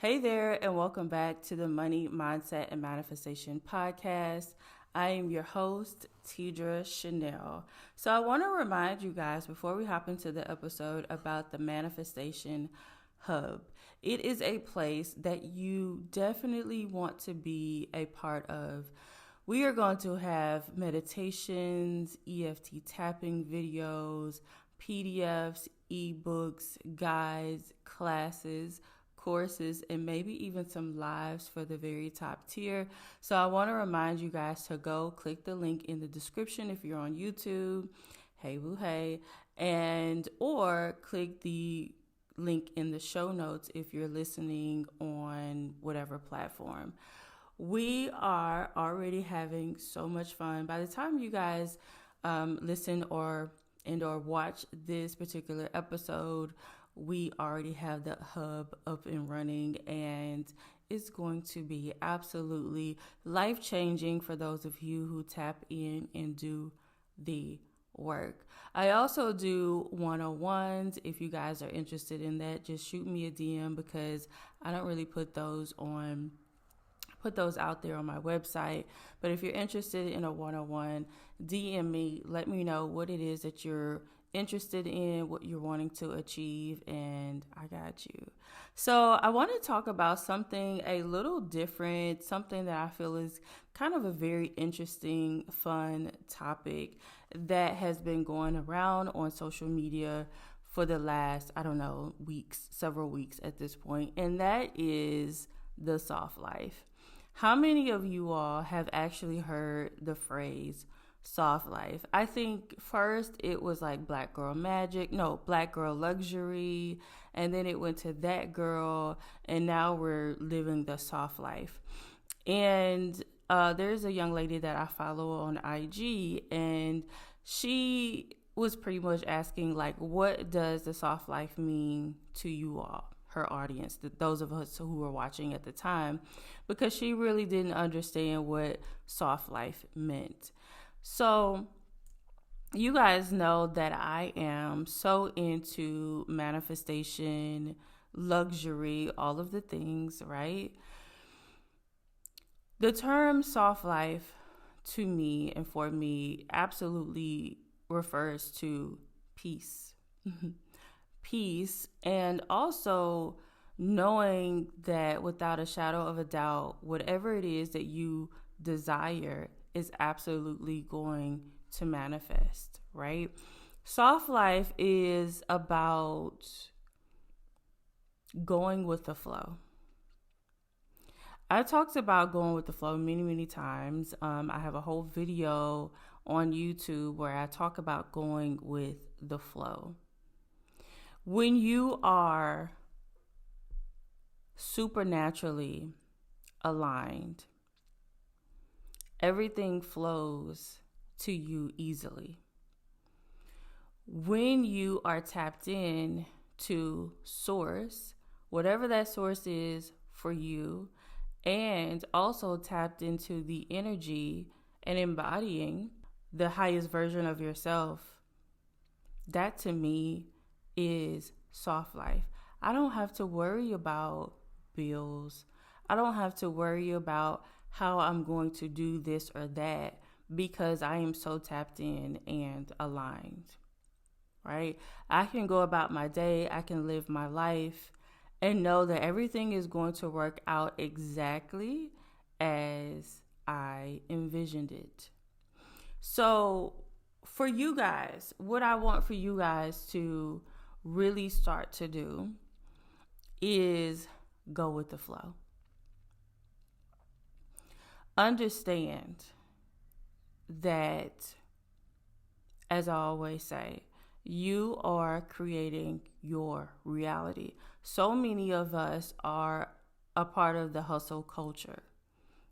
Hey there, and welcome back to the Money, Mindset, and Manifestation podcast. I am your host, Tidra Chanel. So, I want to remind you guys before we hop into the episode about the Manifestation Hub. It is a place that you definitely want to be a part of. We are going to have meditations, EFT tapping videos, PDFs, ebooks, guides, classes, courses, and maybe even some lives for the very top tier. So I want to remind you guys to go click the link in the description if you're on YouTube, hey boo hey, and or click the link in the show notes if you're listening on whatever platform. We are already having so much fun. By the time you guys listen or watch this particular episode, we already have the hub up and running, and it's going to be absolutely life-changing for those of you who tap in and do the work. I also do one-on-ones. If you guys are interested in that, just shoot me a DM because I don't really put those out there on my website. But if you're interested in a one-on-one, DM me, let me know what it is that you're interested in, what you're wanting to achieve, and I got you. So I want to talk about something a little different, something that I feel is kind of a very interesting, fun topic that has been going around on social media for the last, several weeks at this point, and that is the soft life. How many of you all have actually heard the phrase soft life? I think first it was like black girl luxury, and then it went to that girl, and now we're living the soft life. And there's a young lady that I follow on IG, and she was pretty much asking, like, what does the soft life mean to you all, her audience, those of us who were watching at the time, because she really didn't understand what soft life meant. So you guys know that I am so into manifestation, luxury, all of the things, right? The term soft life to me and for me absolutely refers to peace. Peace, and also knowing that without a shadow of a doubt, whatever it is that you desire is absolutely going to manifest, right? Soft life is about going with the flow. I talked about going with the flow many, many times. I have a whole video on YouTube where I talk about going with the flow. When you are supernaturally aligned, everything flows to you easily. When you are tapped in to source, whatever that source is for you, and also tapped into the energy and embodying the highest version of yourself, that to me is soft life. I don't have to worry about bills. I don't have to worry about how I'm going to do this or that because I am so tapped in and aligned, right? I can go about my day, I can live my life and know that everything is going to work out exactly as I envisioned it. So for you guys, what I want for you guys to really start to do is go with the flow. Understand that, as I always say, you are creating your reality. So many of us are a part of the hustle culture.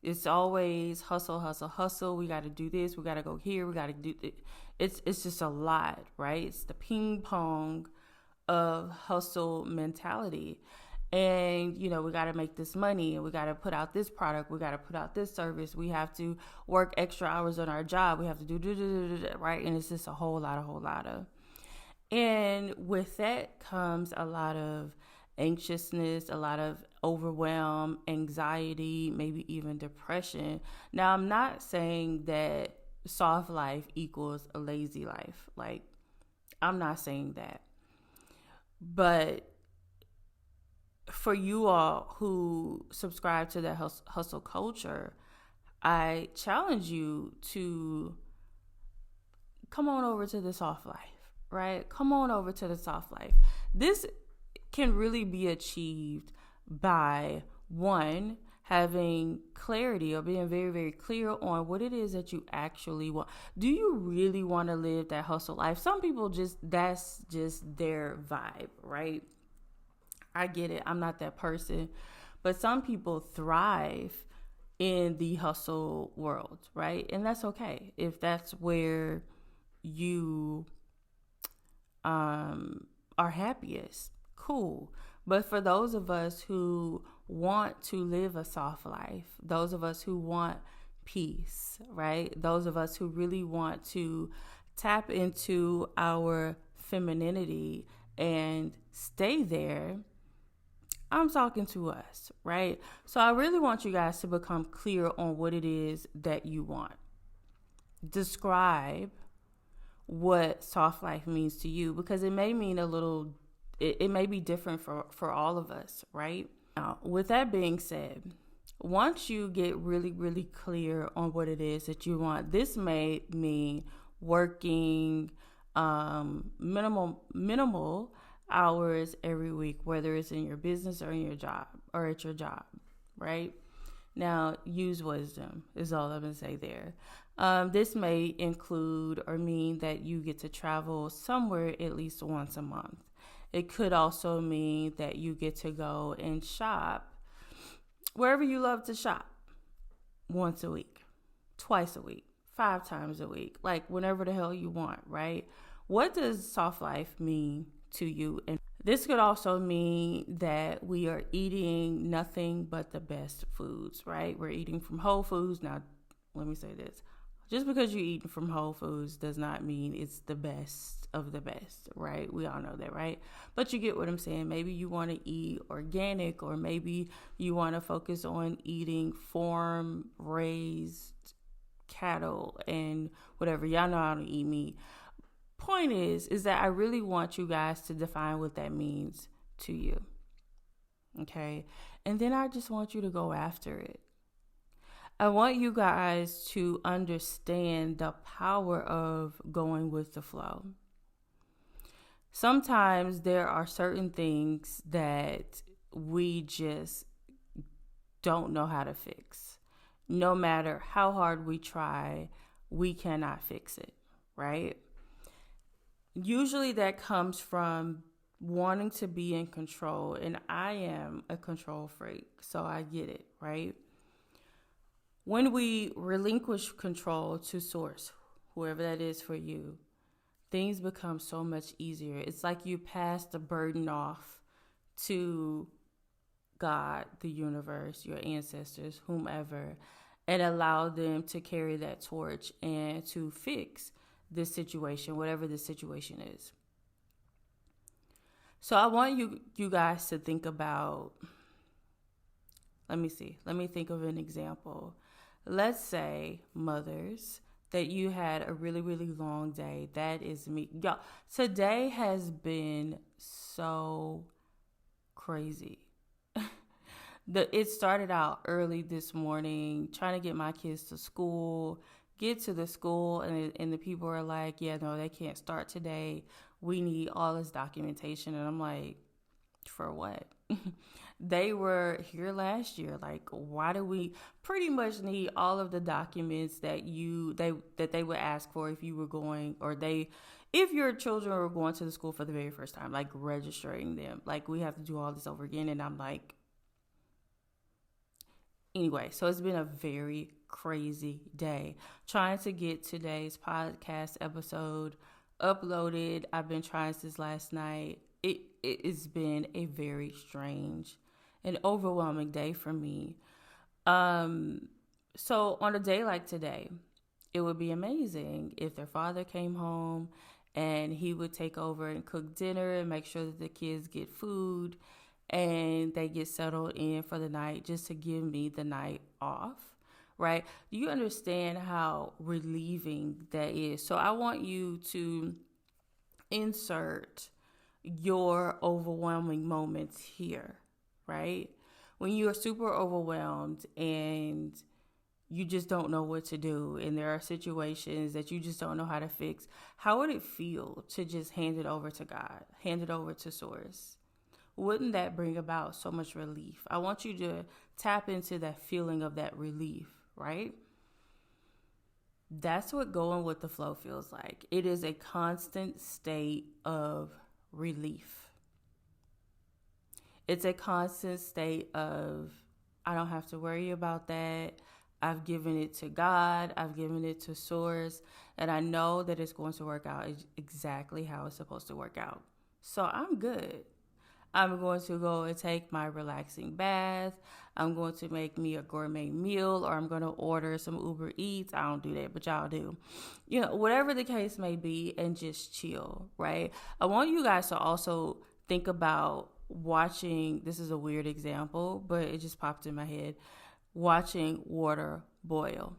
It's always hustle, hustle, hustle. We got to do this. We got to go here. We got to do it. It's just a lot, right? It's the ping pong of hustle mentality. And, we got to make this money, and we got to put out this product. We got to put out this service. We have to work extra hours on our job. We have to do, right? And it's just a whole lot of. And with that comes a lot of anxiousness, a lot of overwhelm, anxiety, maybe even depression. Now, I'm not saying that soft life equals a lazy life. Like, I'm not saying that. But for you all who subscribe to that hustle culture, I challenge you to come on over to the soft life, right? Come on over to the soft life. This can really be achieved by, one, having clarity or being very, very clear on what it is that you actually want. Do you really want to live that hustle life? Some people that's just their vibe, right? I get it. I'm not that person. But some people thrive in the hustle world, right? And that's okay. If that's where you are happiest, cool. But for those of us who want to live a soft life, those of us who want peace, right? Those of us who really want to tap into our femininity and stay there, I'm talking to us, right? So I really want you guys to become clear on what it is that you want. Describe what soft life means to you, because it may mean it may be different for all of us, right? Now, with that being said, once you get really, really clear on what it is that you want, this may mean working minimal hours every week, whether it's in your business or in your job or at your job, right? Now, use wisdom is all I'm going to say there. This may include or mean that you get to travel somewhere at least once a month. It could also mean that you get to go and shop wherever you love to shop once a week, twice a week, 5 times a week, like whenever the hell you want, right? What does soft life mean to you? And this could also mean that we are eating nothing but the best foods, right? We're eating from Whole Foods. Now, let me say this. Just because you're eating from Whole Foods does not mean it's the best of the best, right? We all know that, right? But you get what I'm saying. Maybe you want to eat organic, or maybe you want to focus on eating farm-raised cattle and whatever. Y'all know I don't eat meat. Point is that I really want you guys to define what that means to you, okay? And then I just want you to go after it. I want you guys to understand the power of going with the flow. Sometimes there are certain things that we just don't know how to fix. No matter how hard we try, we cannot fix it, right? Usually that comes from wanting to be in control, and I am a control freak, so I get it, right? When we relinquish control to source, whoever that is for you, things become so much easier. It's like you pass the burden off to God, the universe, your ancestors, whomever, and allow them to carry that torch and to fix this situation, whatever the situation is. So I want you guys to think about, let me think of an example. Let's say, mothers, that you had a really, really long day. That is me. Y'all, today has been so crazy. It started out early this morning, trying to get my kids to school, get to the school, and the people are like, yeah, no, they can't start today. We need all this documentation. And I'm like, for what? They were here last year. Like, why do we pretty much need all of the documents that they would ask for if you were going, or if your children were going to the school for the very first time, like registering them? Like, we have to do all this over again. And I'm like, anyway, so it's been a very crazy day trying to get today's podcast episode uploaded. I've been trying since last night. It's been a very strange and overwhelming day for me. So on a day like today, it would be amazing if their father came home and he would take over and cook dinner and make sure that the kids get food. and they get settled in for the night just to give me the night off, right? Do you understand how relieving that is? So I want you to insert your overwhelming moments here, right? When you are super overwhelmed and you just don't know what to do, and there are situations that you just don't know how to fix, how would it feel to just hand it over to God, hand it over to Source? Wouldn't that bring about so much relief? I want you to tap into that feeling of that relief, right? That's what going with the flow feels like. It is a constant state of relief. It's a constant state of, I don't have to worry about that. I've given it to God. I've given it to Source. And I know that it's going to work out exactly how it's supposed to work out. So I'm good. I'm going to go and take my relaxing bath. I'm going to make me a gourmet meal, or I'm going to order some Uber Eats. I don't do that, but y'all do. You know, whatever the case may be, and just chill, right? I want you guys to also think about watching, this is a weird example, but it just popped in my head, watching water boil.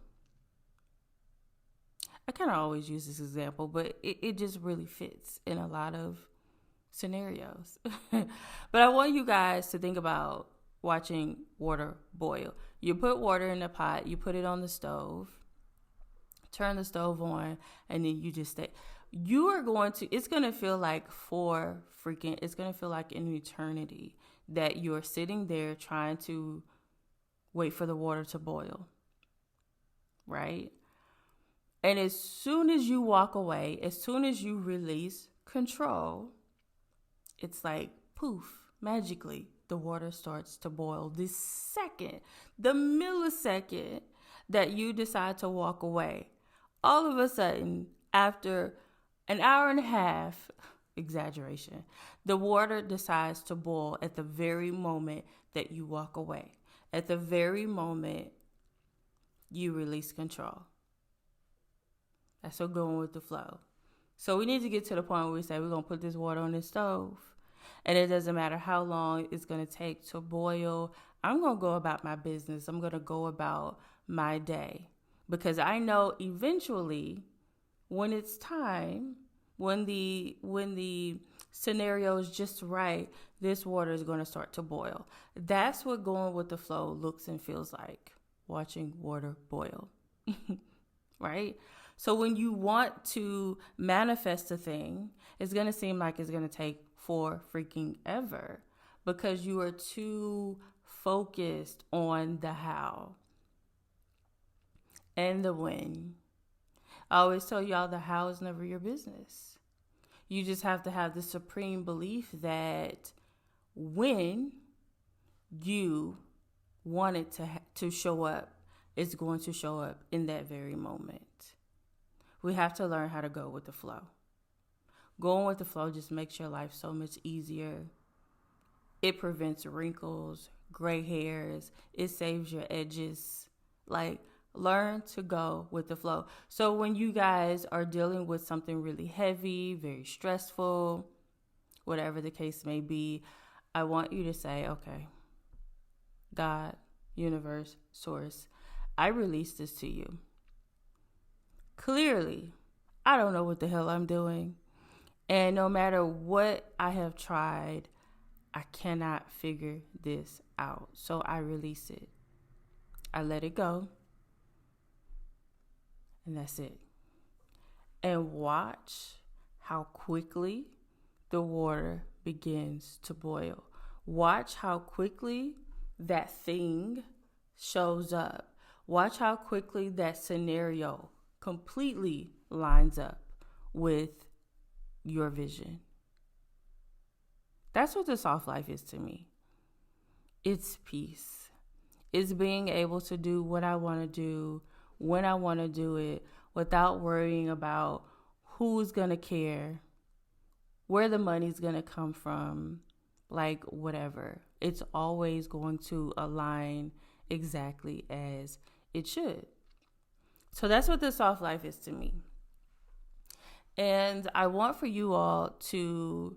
I kind of always use this example, but it just really fits in a lot of scenarios. But I want you guys to think about watching water boil. You put water in the pot, you put it on the stove, turn the stove on, and then you just stay. You are going to, it's going to feel like it's going to feel like an eternity that you're sitting there trying to wait for the water to boil, right? And as soon as you walk away, as soon as you release control, it's like poof, magically, the water starts to boil. The millisecond that you decide to walk away, all of a sudden, after an hour and a half, exaggeration, the water decides to boil at the very moment that you walk away. At the very moment you release control. That's what going with the flow. So we need to get to the point where we say we're going to put this water on the stove. And it doesn't matter how long it's going to take to boil. I'm going to go about my business. I'm going to go about my day. Because I know eventually when it's time, when the scenario is just right, this water is going to start to boil. That's what going with the flow looks and feels like, watching water boil, right? So when you want to manifest a thing, it's going to seem like it's going to take for freaking ever because you are too focused on the how and the when. I always tell y'all the how is never your business. You just have to have the supreme belief that when you want it to show up, it's going to show up in that very moment. We have to learn how to go with the flow. Going with the flow just makes your life so much easier. It prevents wrinkles, gray hairs. It saves your edges. Like, learn to go with the flow. So when you guys are dealing with something really heavy, very stressful, whatever the case may be, I want you to say, okay, God, universe, source, I release this to you. Clearly, I don't know what the hell I'm doing. And no matter what I have tried, I cannot figure this out. So I release it. I let it go. And that's it. And watch how quickly the water begins to boil. Watch how quickly that thing shows up. Watch how quickly that scenario completely lines up with your vision. That's what the soft life is to me. It's peace. It's being able to do what I want to do, when I want to do it, without worrying about who's going to care, where the money's going to come from, like whatever. It's always going to align exactly as it should. So that's what the soft life is to me. And I want for you all to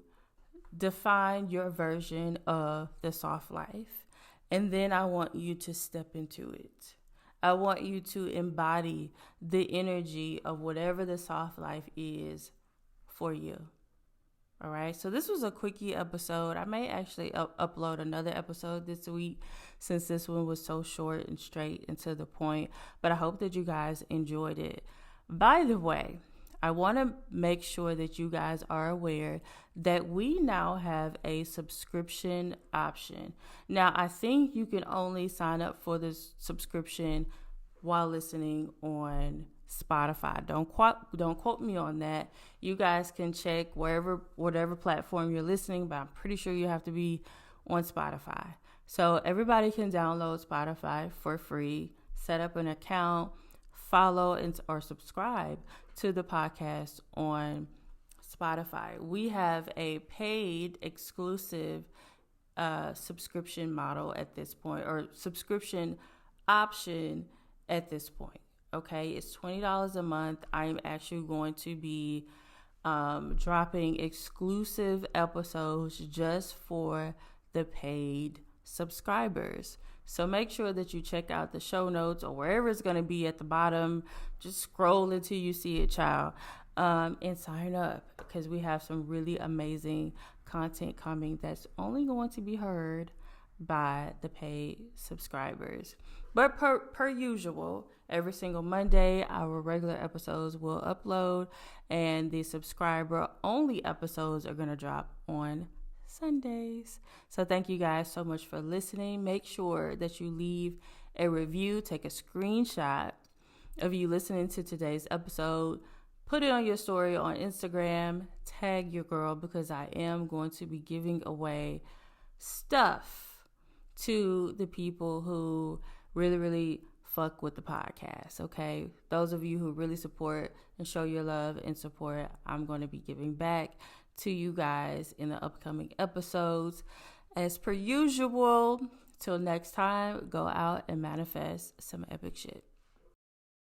define your version of the soft life. And then I want you to step into it. I want you to embody the energy of whatever the soft life is for you. All right. So this was a quickie episode. I may actually upload another episode this week since this one was so short and straight and to the point. But I hope that you guys enjoyed it. By the way, I want to make sure that you guys are aware that we now have a subscription option. Now, I think you can only sign up for this subscription while listening on Spotify. Don't quote me on that. You guys can check whatever platform you're listening, but I'm pretty sure you have to be on Spotify. So everybody can download Spotify for free, set up an account, follow or subscribe to the podcast on Spotify. We have a paid exclusive subscription model at this point, or subscription option at this point. Okay, it's $20 a month. I'm actually going to be dropping exclusive episodes just for the paid subscribers. So make sure that you check out the show notes or wherever it's going to be at the bottom. Just scroll until you see it, child, and sign up, because we have some really amazing content coming that's only going to be heard by the paid subscribers. But per usual, every single Monday, our regular episodes will upload, and the subscriber-only episodes are going to drop on Sundays. So thank you guys so much for listening. Make sure that you leave a review, take a screenshot of you listening to today's episode, put it on your story on Instagram, tag your girl, because I am going to be giving away stuff to the people who really, really fuck with the podcast. Okay, those of you who really support and show your love and support, I'm going to be giving back to you guys in the upcoming episodes. As per usual, till next time, go out and manifest some epic shit.